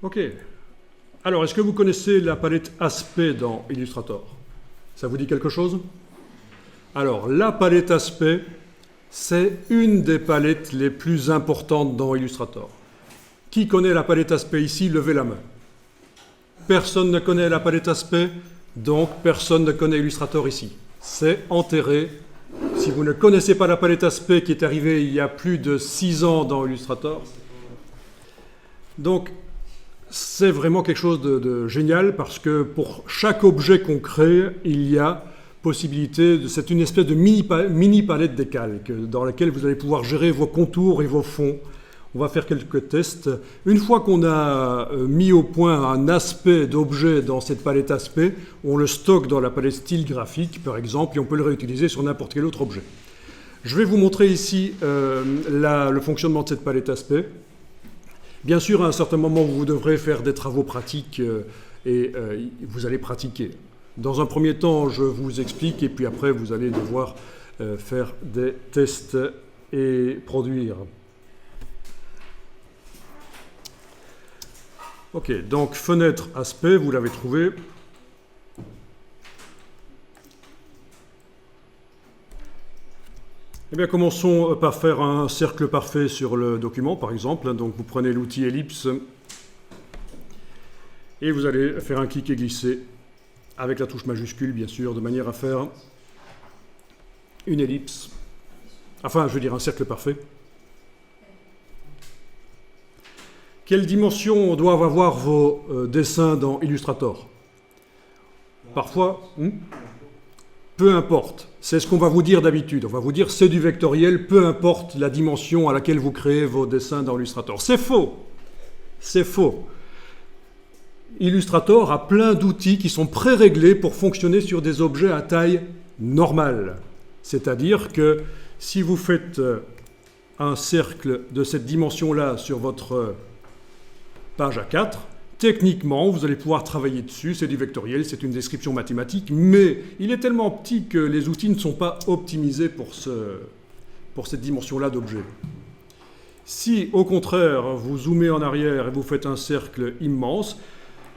Ok. Alors, est-ce que vous connaissez la palette Aspect dans Illustrator? Ça vous dit quelque chose? Alors, la palette Aspect, c'est une des palettes les plus importantes dans Illustrator. Qui connaît la palette Aspect ici? Levez la main. Personne ne connaît la palette Aspect, donc personne ne connaît Illustrator ici. C'est enterré. Si vous ne connaissez pas la palette Aspect qui est arrivée il y a plus de 6 ans dans Illustrator, donc c'est vraiment quelque chose de génial parce que pour chaque objet qu'on crée, il y a possibilité, c'est une espèce de mini palette des calques dans laquelle vous allez pouvoir gérer vos contours et vos fonds. On va faire quelques tests. Une fois qu'on a mis au point un aspect d'objet dans cette palette aspect, on le stocke dans la palette style graphique, par exemple, et on peut le réutiliser sur n'importe quel autre objet. Je vais vous montrer ici le fonctionnement de cette palette aspect. Bien sûr, à un certain moment, vous devrez faire des travaux pratiques et vous allez pratiquer. Dans un premier temps, je vous explique, et puis après, vous allez devoir faire des tests et produire. Ok, donc fenêtre aspect, vous l'avez trouvé. Eh bien, commençons par faire un cercle parfait sur le document, par exemple. Donc, vous prenez l'outil ellipse et vous allez faire un clic et glisser avec la touche majuscule, bien sûr, de manière à faire une ellipse. Enfin, je veux dire un cercle parfait. Quelle dimension doivent avoir vos dessins dans Illustrator? Parfois, peu importe. C'est ce qu'on va vous dire d'habitude. On va vous dire c'est du vectoriel, peu importe la dimension à laquelle vous créez vos dessins dans Illustrator. C'est faux. C'est faux. Illustrator a plein d'outils qui sont pré-réglés pour fonctionner sur des objets à taille normale. C'est-à-dire que si vous faites un cercle de cette dimension-là sur votre page A4, techniquement, vous allez pouvoir travailler dessus, c'est du vectoriel, c'est une description mathématique, mais il est tellement petit que les outils ne sont pas optimisés pour cette dimension-là d'objet. Si, au contraire, vous zoomez en arrière et vous faites un cercle immense,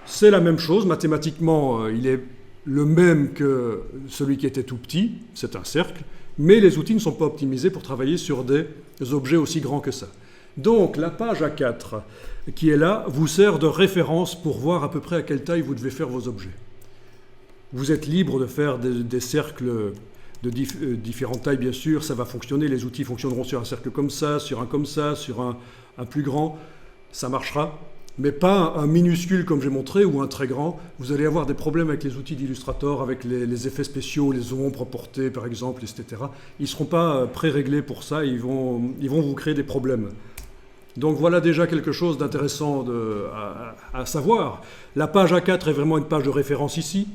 c'est la même chose, mathématiquement, il est le même que celui qui était tout petit, c'est un cercle, mais les outils ne sont pas optimisés pour travailler sur des objets aussi grands que ça. Donc, la page A4 qui est là vous sert de référence pour voir à peu près à quelle taille vous devez faire vos objets. Vous êtes libre de faire des cercles de différentes tailles, bien sûr, ça va fonctionner, les outils fonctionneront sur un cercle comme ça, sur un plus grand, ça marchera, mais pas un minuscule comme j'ai montré ou un très grand. Vous allez avoir des problèmes avec les outils d'Illustrator, avec les effets spéciaux, les ombres portées par exemple, etc. Ils ne seront pas pré-réglés pour ça, ils vont vous créer des problèmes. Donc voilà déjà quelque chose d'intéressant à savoir. La page A4 est vraiment une page de référence ici.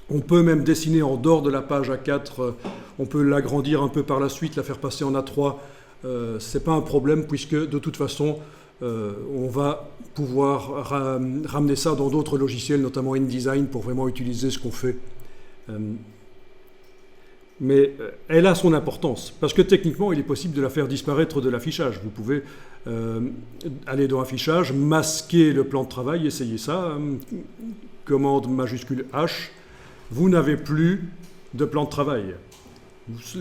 On peut même dessiner en dehors de la page A4, on peut l'agrandir un peu par la suite, la faire passer en A3. Ce n'est pas un problème puisque de toute façon, on va pouvoir ramener ça dans d'autres logiciels, notamment InDesign, pour vraiment utiliser ce qu'on fait. Mais elle a son importance, parce que techniquement, il est possible de la faire disparaître de l'affichage. Vous pouvez aller dans Affichage, masquer le plan de travail, essayez ça, commande majuscule H, vous n'avez plus de plan de travail.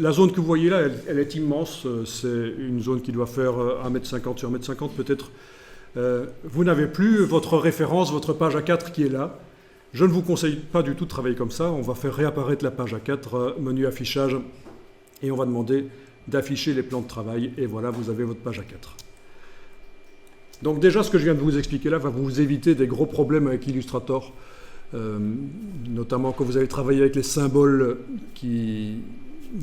La zone que vous voyez là, elle est immense, c'est une zone qui doit faire 1,50 m sur 1,50 m peut-être. Vous n'avez plus votre référence, votre page A4 qui est là. Je ne vous conseille pas du tout de travailler comme ça. On va faire réapparaître la page A4, menu affichage, et on va demander d'afficher les plans de travail. Et voilà, vous avez votre page A4. Donc déjà, ce que je viens de vous expliquer là va vous éviter des gros problèmes avec Illustrator, notamment quand vous allez travailler avec les symboles qui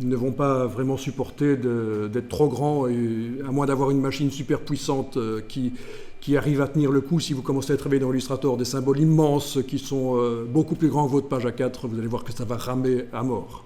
ne vont pas vraiment supporter d'être trop grands, à moins d'avoir une machine super puissante qui arrive à tenir le coup. Si vous commencez à travailler dans Illustrator, des symboles immenses qui sont beaucoup plus grands que votre page A4, vous allez voir que ça va ramer à mort.